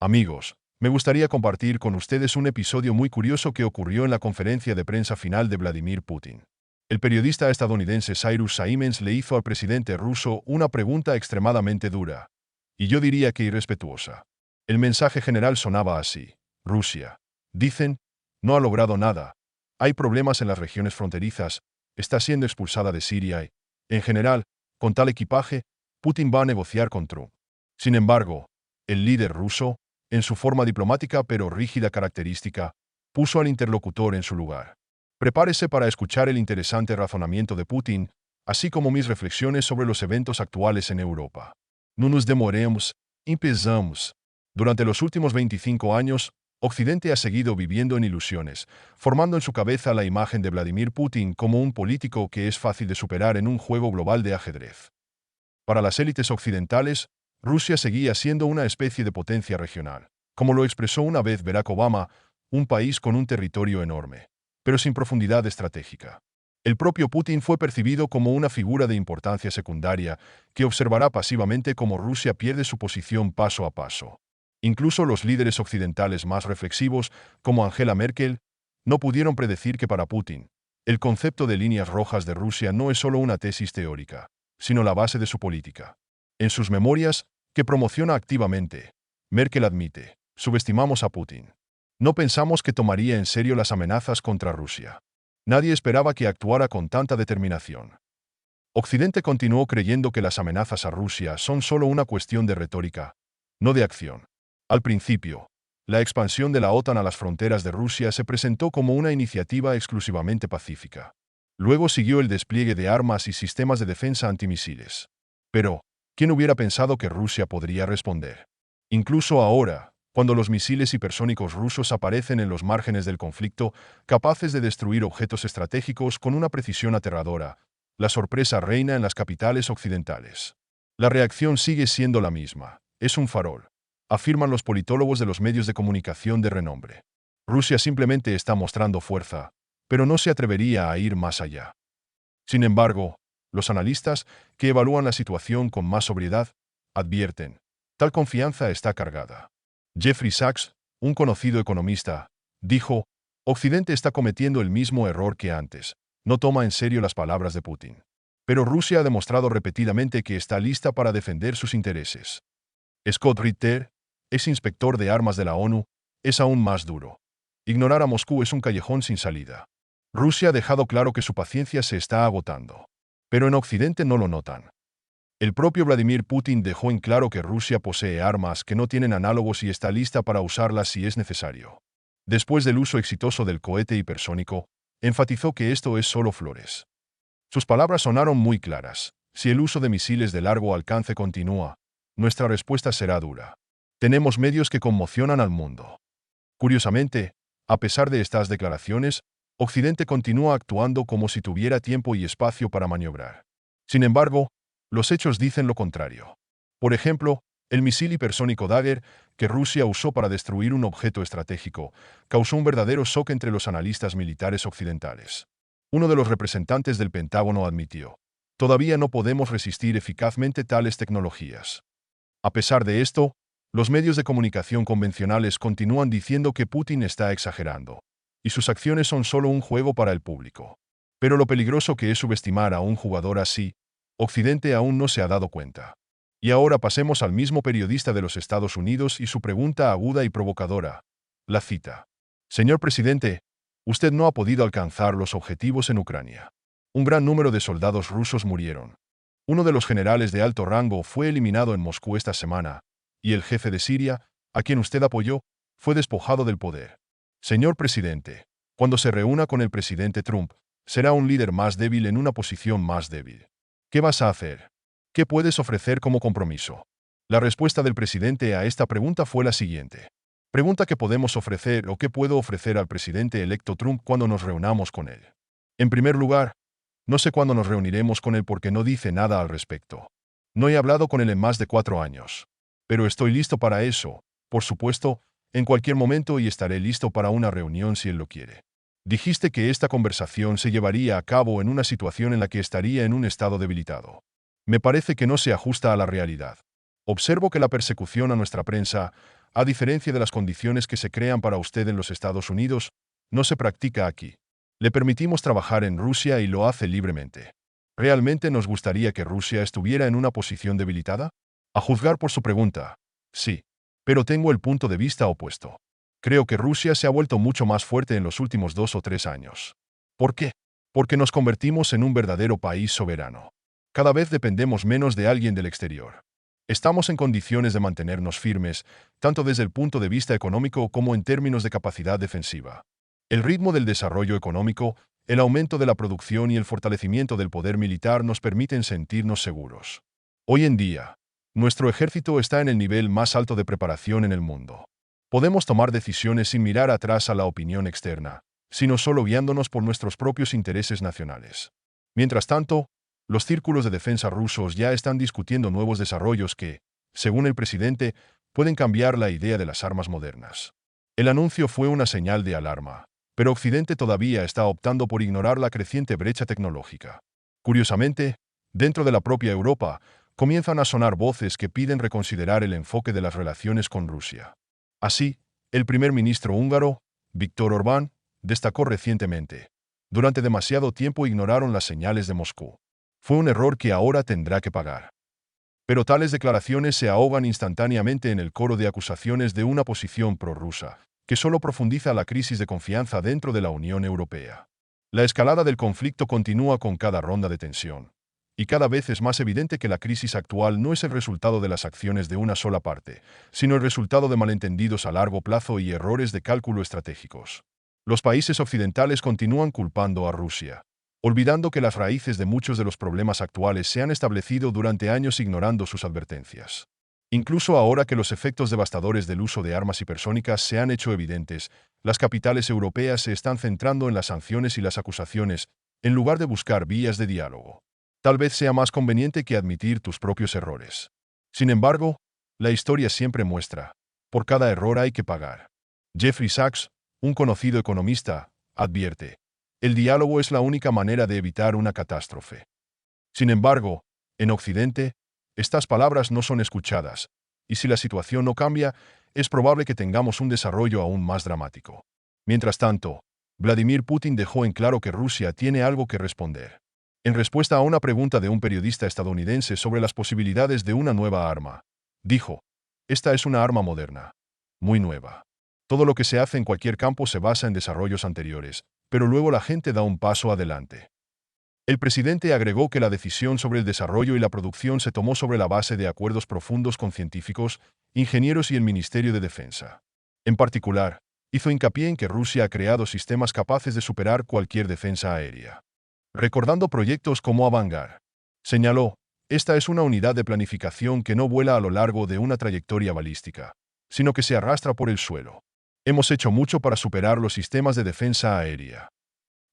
Amigos, me gustaría compartir con ustedes un episodio muy curioso que ocurrió en la conferencia de prensa final de Vladimir Putin. El periodista estadounidense Cyrus Saimens le hizo al presidente ruso una pregunta extremadamente dura, y yo diría que irrespetuosa. El mensaje general sonaba así: Rusia, dicen, no ha logrado nada, hay problemas en las regiones fronterizas, está siendo expulsada de Siria y, en general, con tal equipaje, Putin va a negociar con Trump. Sin embargo, el líder ruso, en su forma diplomática pero rígida característica, puso al interlocutor en su lugar. Prepárese para escuchar el interesante razonamiento de Putin, así como mis reflexiones sobre los eventos actuales en Europa. No nos demoremos, empezamos. Durante los últimos 25 años, Occidente ha seguido viviendo en ilusiones, formando en su cabeza la imagen de Vladimir Putin como un político que es fácil de superar en un juego global de ajedrez. Para las élites occidentales, Rusia seguía siendo una especie de potencia regional, como lo expresó una vez Barack Obama, un país con un territorio enorme, pero sin profundidad estratégica. El propio Putin fue percibido como una figura de importancia secundaria que observará pasivamente cómo Rusia pierde su posición paso a paso. Incluso los líderes occidentales más reflexivos, como Angela Merkel, no pudieron predecir que para Putin, el concepto de líneas rojas de Rusia no es solo una tesis teórica, sino la base de su política. En sus memorias, que promociona activamente, Merkel admite: subestimamos a Putin. No pensamos que tomaría en serio las amenazas contra Rusia. Nadie esperaba que actuara con tanta determinación. Occidente continuó creyendo que las amenazas a Rusia son solo una cuestión de retórica, no de acción. Al principio, la expansión de la OTAN a las fronteras de Rusia se presentó como una iniciativa exclusivamente pacífica. Luego siguió el despliegue de armas y sistemas de defensa antimisiles. Pero, ¿quién hubiera pensado que Rusia podría responder? Incluso ahora, cuando los misiles hipersónicos rusos aparecen en los márgenes del conflicto, capaces de destruir objetos estratégicos con una precisión aterradora, la sorpresa reina en las capitales occidentales. La reacción sigue siendo la misma: es un farol, afirman los politólogos de los medios de comunicación de renombre. Rusia simplemente está mostrando fuerza, pero no se atrevería a ir más allá. Sin embargo, los analistas, que evalúan la situación con más sobriedad, advierten: tal confianza está cargada. Jeffrey Sachs, un conocido economista, dijo: Occidente está cometiendo el mismo error que antes, no toma en serio las palabras de Putin. Pero Rusia ha demostrado repetidamente que está lista para defender sus intereses. Scott Ritter, ex inspector de armas de la ONU, es aún más duro. Ignorar a Moscú es un callejón sin salida. Rusia ha dejado claro que su paciencia se está agotando. Pero en Occidente no lo notan. El propio Vladimir Putin dejó en claro que Rusia posee armas que no tienen análogos y está lista para usarlas si es necesario. Después del uso exitoso del cohete hipersónico, enfatizó que esto es solo flores. Sus palabras sonaron muy claras: si el uso de misiles de largo alcance continúa, nuestra respuesta será dura. Tenemos medios que conmocionan al mundo. Curiosamente, a pesar de estas declaraciones, Occidente continúa actuando como si tuviera tiempo y espacio para maniobrar. Sin embargo, los hechos dicen lo contrario. Por ejemplo, el misil hipersónico Dagger, que Rusia usó para destruir un objeto estratégico, causó un verdadero shock entre los analistas militares occidentales. Uno de los representantes del Pentágono admitió: todavía no podemos resistir eficazmente tales tecnologías. A pesar de esto, los medios de comunicación convencionales continúan diciendo que Putin está exagerando, y sus acciones son solo un juego para el público. Pero lo peligroso que es subestimar a un jugador así, Occidente aún no se ha dado cuenta. Y ahora pasemos al mismo periodista de los Estados Unidos y su pregunta aguda y provocadora. La cita: Señor presidente, usted no ha podido alcanzar los objetivos en Ucrania. Un gran número de soldados rusos murieron. Uno de los generales de alto rango fue eliminado en Moscú esta semana, y el jefe de Siria, a quien usted apoyó, fue despojado del poder. Señor presidente, cuando se reúna con el presidente Trump, será un líder más débil en una posición más débil. ¿Qué vas a hacer? ¿Qué puedes ofrecer como compromiso? La respuesta del presidente a esta pregunta fue la siguiente: pregunta qué podemos ofrecer o qué puedo ofrecer al presidente electo Trump cuando nos reunamos con él. En primer lugar, no sé cuándo nos reuniremos con él porque no dice nada al respecto. No he hablado con él en más de 4 años. Pero estoy listo para eso, por supuesto, en cualquier momento, y estaré listo para una reunión si él lo quiere. Dijiste que esta conversación se llevaría a cabo en una situación en la que estaría en un estado debilitado. Me parece que no se ajusta a la realidad. Observo que la persecución a nuestra prensa, a diferencia de las condiciones que se crean para usted en los Estados Unidos, no se practica aquí. Le permitimos trabajar en Rusia y lo hace libremente. ¿Realmente nos gustaría que Rusia estuviera en una posición debilitada? A juzgar por su pregunta, sí. Pero tengo el punto de vista opuesto. Creo que Rusia se ha vuelto mucho más fuerte en los últimos 2 o 3 años. ¿Por qué? Porque nos convertimos en un verdadero país soberano. Cada vez dependemos menos de alguien del exterior. Estamos en condiciones de mantenernos firmes, tanto desde el punto de vista económico como en términos de capacidad defensiva. El ritmo del desarrollo económico, el aumento de la producción y el fortalecimiento del poder militar nos permiten sentirnos seguros. Hoy en día, nuestro ejército está en el nivel más alto de preparación en el mundo. Podemos tomar decisiones sin mirar atrás a la opinión externa, sino solo guiándonos por nuestros propios intereses nacionales. Mientras tanto, los círculos de defensa rusos ya están discutiendo nuevos desarrollos que, según el presidente, pueden cambiar la idea de las armas modernas. El anuncio fue una señal de alarma, pero Occidente todavía está optando por ignorar la creciente brecha tecnológica. Curiosamente, dentro de la propia Europa, comienzan a sonar voces que piden reconsiderar el enfoque de las relaciones con Rusia. Así, el primer ministro húngaro, Viktor Orbán, destacó recientemente: durante demasiado tiempo ignoraron las señales de Moscú. Fue un error que ahora tendrá que pagar. Pero tales declaraciones se ahogan instantáneamente en el coro de acusaciones de una posición prorrusa, que solo profundiza la crisis de confianza dentro de la Unión Europea. La escalada del conflicto continúa con cada ronda de tensión, y cada vez es más evidente que la crisis actual no es el resultado de las acciones de una sola parte, sino el resultado de malentendidos a largo plazo y errores de cálculo estratégicos. Los países occidentales continúan culpando a Rusia, olvidando que las raíces de muchos de los problemas actuales se han establecido durante años ignorando sus advertencias. Incluso ahora que los efectos devastadores del uso de armas hipersónicas se han hecho evidentes, las capitales europeas se están centrando en las sanciones y las acusaciones, en lugar de buscar vías de diálogo. Tal vez sea más conveniente que admitir tus propios errores. Sin embargo, la historia siempre muestra: por cada error hay que pagar. Jeffrey Sachs, un conocido economista, advierte: el diálogo es la única manera de evitar una catástrofe. Sin embargo, en Occidente, estas palabras no son escuchadas, y si la situación no cambia, es probable que tengamos un desarrollo aún más dramático. Mientras tanto, Vladimir Putin dejó en claro que Rusia tiene algo que responder. En respuesta a una pregunta de un periodista estadounidense sobre las posibilidades de una nueva arma, dijo: esta es una arma moderna, muy nueva. Todo lo que se hace en cualquier campo se basa en desarrollos anteriores, pero luego la gente da un paso adelante. El presidente agregó que la decisión sobre el desarrollo y la producción se tomó sobre la base de acuerdos profundos con científicos, ingenieros y el Ministerio de Defensa. En particular, hizo hincapié en que Rusia ha creado sistemas capaces de superar cualquier defensa aérea. Recordando proyectos como Avangard, señaló: esta es una unidad de planificación que no vuela a lo largo de una trayectoria balística, sino que se arrastra por el suelo. Hemos hecho mucho para superar los sistemas de defensa aérea.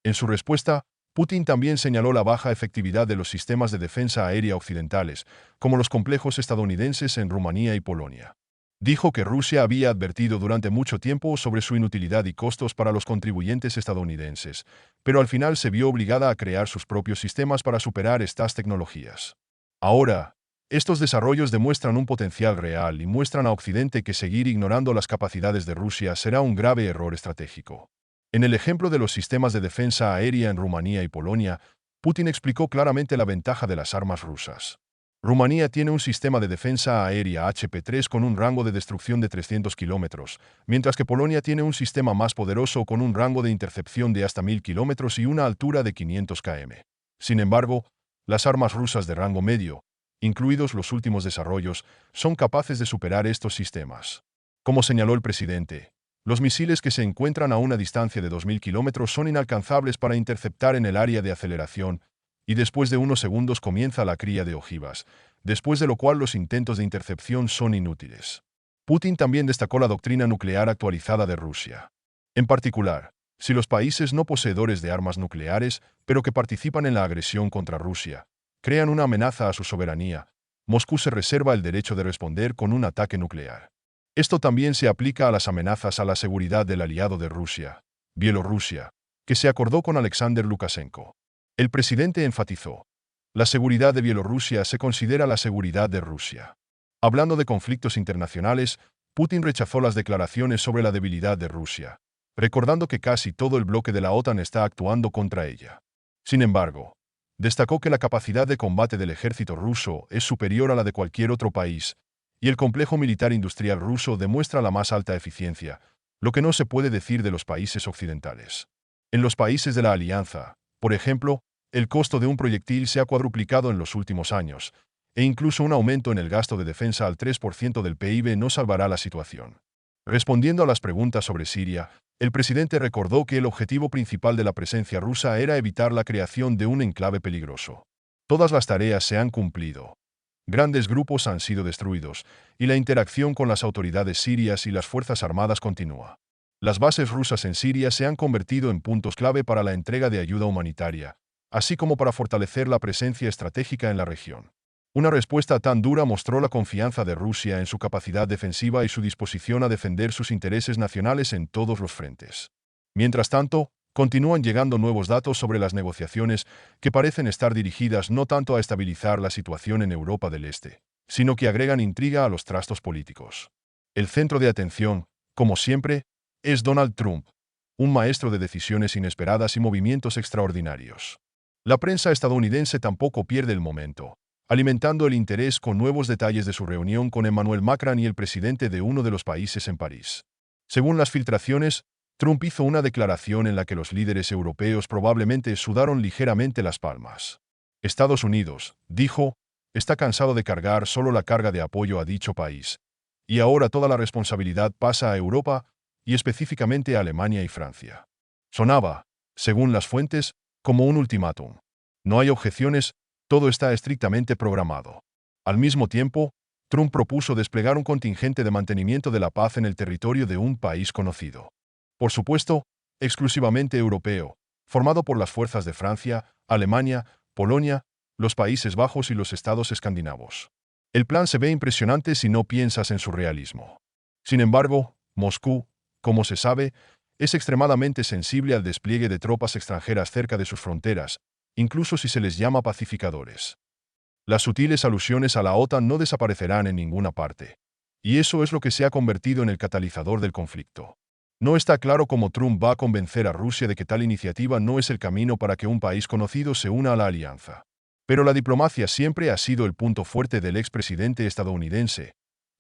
En su respuesta, Putin también señaló la baja efectividad de los sistemas de defensa aérea occidentales, como los complejos estadounidenses en Rumanía y Polonia. Dijo que Rusia había advertido durante mucho tiempo sobre su inutilidad y costos para los contribuyentes estadounidenses, pero al final se vio obligada a crear sus propios sistemas para superar estas tecnologías. Ahora, estos desarrollos demuestran un potencial real y muestran a Occidente que seguir ignorando las capacidades de Rusia será un grave error estratégico. En el ejemplo de los sistemas de defensa aérea en Rumanía y Polonia, Putin explicó claramente la ventaja de las armas rusas. Rumanía tiene un sistema de defensa aérea HP-3 con un rango de destrucción de 300 kilómetros, mientras que Polonia tiene un sistema más poderoso con un rango de intercepción de hasta 1000 kilómetros y una altura de 500 km. Sin embargo, las armas rusas de rango medio, incluidos los últimos desarrollos, son capaces de superar estos sistemas. Como señaló el presidente, los misiles que se encuentran a una distancia de 2000 kilómetros son inalcanzables para interceptar en el área de aceleración, y después de unos segundos comienza la cría de ojivas, después de lo cual los intentos de intercepción son inútiles. Putin también destacó la doctrina nuclear actualizada de Rusia. En particular, si los países no poseedores de armas nucleares, pero que participan en la agresión contra Rusia, crean una amenaza a su soberanía, Moscú se reserva el derecho de responder con un ataque nuclear. Esto también se aplica a las amenazas a la seguridad del aliado de Rusia, Bielorrusia, que se acordó con Alexander Lukashenko. El presidente enfatizó: la seguridad de Bielorrusia se considera la seguridad de Rusia. Hablando de conflictos internacionales, Putin rechazó las declaraciones sobre la debilidad de Rusia, recordando que casi todo el bloque de la OTAN está actuando contra ella. Sin embargo, destacó que la capacidad de combate del ejército ruso es superior a la de cualquier otro país, y el complejo militar industrial ruso demuestra la más alta eficiencia, lo que no se puede decir de los países occidentales. En los países de la Alianza, por ejemplo, el costo de un proyectil se ha cuadruplicado en los últimos años, e incluso un aumento en el gasto de defensa al 3% del PIB no salvará la situación. Respondiendo a las preguntas sobre Siria, el presidente recordó que el objetivo principal de la presencia rusa era evitar la creación de un enclave peligroso. Todas las tareas se han cumplido. Grandes grupos han sido destruidos, y la interacción con las autoridades sirias y las Fuerzas Armadas continúa. Las bases rusas en Siria se han convertido en puntos clave para la entrega de ayuda humanitaria, así como para fortalecer la presencia estratégica en la región. Una respuesta tan dura mostró la confianza de Rusia en su capacidad defensiva y su disposición a defender sus intereses nacionales en todos los frentes. Mientras tanto, continúan llegando nuevos datos sobre las negociaciones que parecen estar dirigidas no tanto a estabilizar la situación en Europa del Este, sino que agregan intriga a los trastos políticos. El centro de atención, como siempre, es Donald Trump, un maestro de decisiones inesperadas y movimientos extraordinarios. La prensa estadounidense tampoco pierde el momento, alimentando el interés con nuevos detalles de su reunión con Emmanuel Macron y el presidente de uno de los países en París. Según las filtraciones, Trump hizo una declaración en la que los líderes europeos probablemente sudaron ligeramente las palmas. Estados Unidos, dijo, está cansado de cargar solo la carga de apoyo a dicho país, y ahora toda la responsabilidad pasa a Europa, y específicamente a Alemania y Francia. Sonaba, según las fuentes, como un ultimátum. No hay objeciones, todo está estrictamente programado. Al mismo tiempo, Trump propuso desplegar un contingente de mantenimiento de la paz en el territorio de un país conocido. Por supuesto, exclusivamente europeo, formado por las fuerzas de Francia, Alemania, Polonia, los Países Bajos y los estados escandinavos. El plan se ve impresionante si no piensas en su realismo. Sin embargo, Moscú, como se sabe, es extremadamente sensible al despliegue de tropas extranjeras cerca de sus fronteras, incluso si se les llama pacificadores. Las sutiles alusiones a la OTAN no desaparecerán en ninguna parte, y eso es lo que se ha convertido en el catalizador del conflicto. No está claro cómo Trump va a convencer a Rusia de que tal iniciativa no es el camino para que un país conocido se una a la alianza. Pero la diplomacia siempre ha sido el punto fuerte del expresidente estadounidense,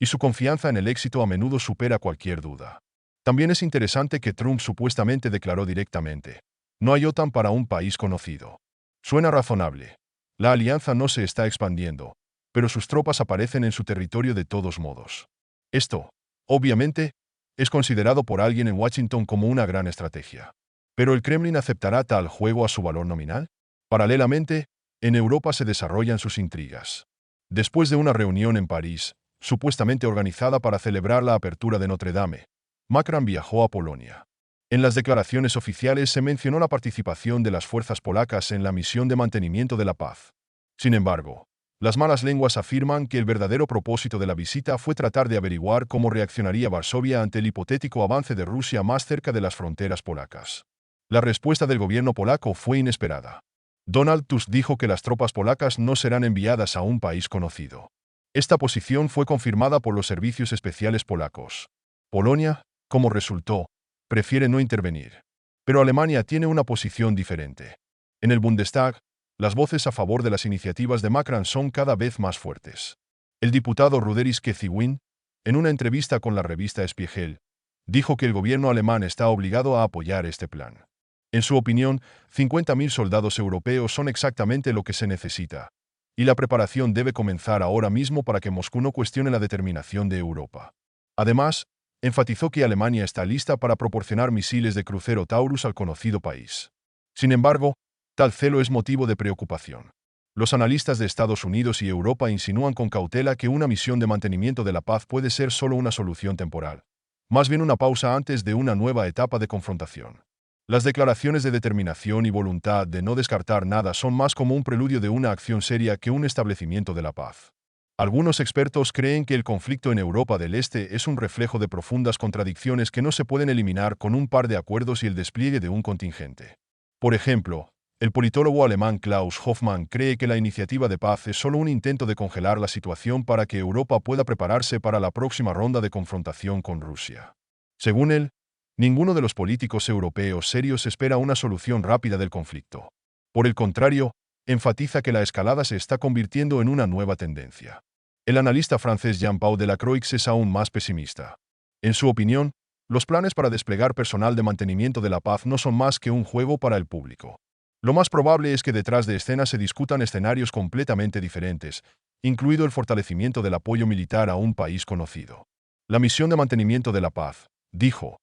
y su confianza en el éxito a menudo supera cualquier duda. También es interesante que Trump supuestamente declaró directamente: no hay OTAN para un país conocido. Suena razonable. La alianza no se está expandiendo, pero sus tropas aparecen en su territorio de todos modos. Esto, obviamente, es considerado por alguien en Washington como una gran estrategia. ¿Pero el Kremlin aceptará tal juego a su valor nominal? Paralelamente, en Europa se desarrollan sus intrigas. Después de una reunión en París, supuestamente organizada para celebrar la apertura de Notre Dame, Macron viajó a Polonia. En las declaraciones oficiales se mencionó la participación de las fuerzas polacas en la misión de mantenimiento de la paz. Sin embargo, las malas lenguas afirman que el verdadero propósito de la visita fue tratar de averiguar cómo reaccionaría Varsovia ante el hipotético avance de Rusia más cerca de las fronteras polacas. La respuesta del gobierno polaco fue inesperada. Donald Tusk dijo que las tropas polacas no serán enviadas a un país conocido. Esta posición fue confirmada por los servicios especiales polacos. Polonia, como resultó, prefiere no intervenir. Pero Alemania tiene una posición diferente. En el Bundestag, las voces a favor de las iniciativas de Macron son cada vez más fuertes. El diputado Ruderis Keciwin, en una entrevista con la revista Spiegel, dijo que el gobierno alemán está obligado a apoyar este plan. En su opinión, 50.000 soldados europeos son exactamente lo que se necesita, y la preparación debe comenzar ahora mismo para que Moscú no cuestione la determinación de Europa. Además, enfatizó que Alemania está lista para proporcionar misiles de crucero Taurus al conocido país. Sin embargo, tal celo es motivo de preocupación. Los analistas de Estados Unidos y Europa insinúan con cautela que una misión de mantenimiento de la paz puede ser solo una solución temporal, más bien una pausa antes de una nueva etapa de confrontación. Las declaraciones de determinación y voluntad de no descartar nada son más como un preludio de una acción seria que un establecimiento de la paz. Algunos expertos creen que el conflicto en Europa del Este es un reflejo de profundas contradicciones que no se pueden eliminar con un par de acuerdos y el despliegue de un contingente. Por ejemplo, El politólogo alemán Klaus Hoffmann cree que la iniciativa de paz es solo un intento de congelar la situación para que Europa pueda prepararse para la próxima ronda de confrontación con Rusia. Según él, ninguno de los políticos europeos serios espera una solución rápida del conflicto. Por el contrario, enfatiza que la escalada se está convirtiendo en una nueva tendencia. El analista francés Jean-Paul Delacroix es aún más pesimista. En su opinión, los planes para desplegar personal de mantenimiento de la paz no son más que un juego para el público. Lo más probable es que detrás de escena se discutan escenarios completamente diferentes, incluido el fortalecimiento del apoyo militar a un país conocido. La misión de mantenimiento de la paz, dijo,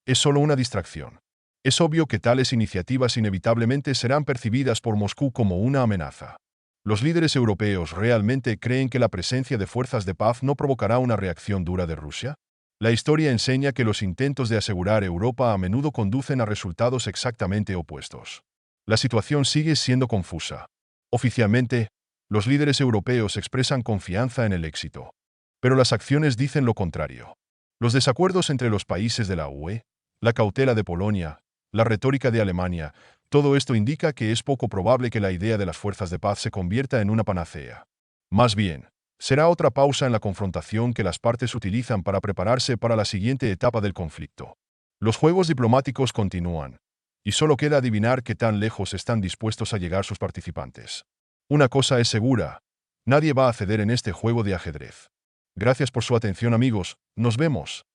es solo una distracción. Es obvio que tales iniciativas inevitablemente serán percibidas por Moscú como una amenaza. ¿Los líderes europeos realmente creen que la presencia de fuerzas de paz no provocará una reacción dura de Rusia? La historia enseña que los intentos de asegurar Europa a menudo conducen a resultados exactamente opuestos. La situación sigue siendo confusa. Oficialmente, los líderes europeos expresan confianza en el éxito. Pero las acciones dicen lo contrario. Los desacuerdos entre los países de la UE, la cautela de Polonia, la retórica de Alemania, todo esto indica que es poco probable que la idea de las fuerzas de paz se convierta en una panacea. Más bien, será otra pausa en la confrontación que las partes utilizan para prepararse para la siguiente etapa del conflicto. Los juegos diplomáticos continúan, y solo queda adivinar qué tan lejos están dispuestos a llegar sus participantes. Una cosa es segura, nadie va a ceder en este juego de ajedrez. Gracias por su atención, amigos, nos vemos.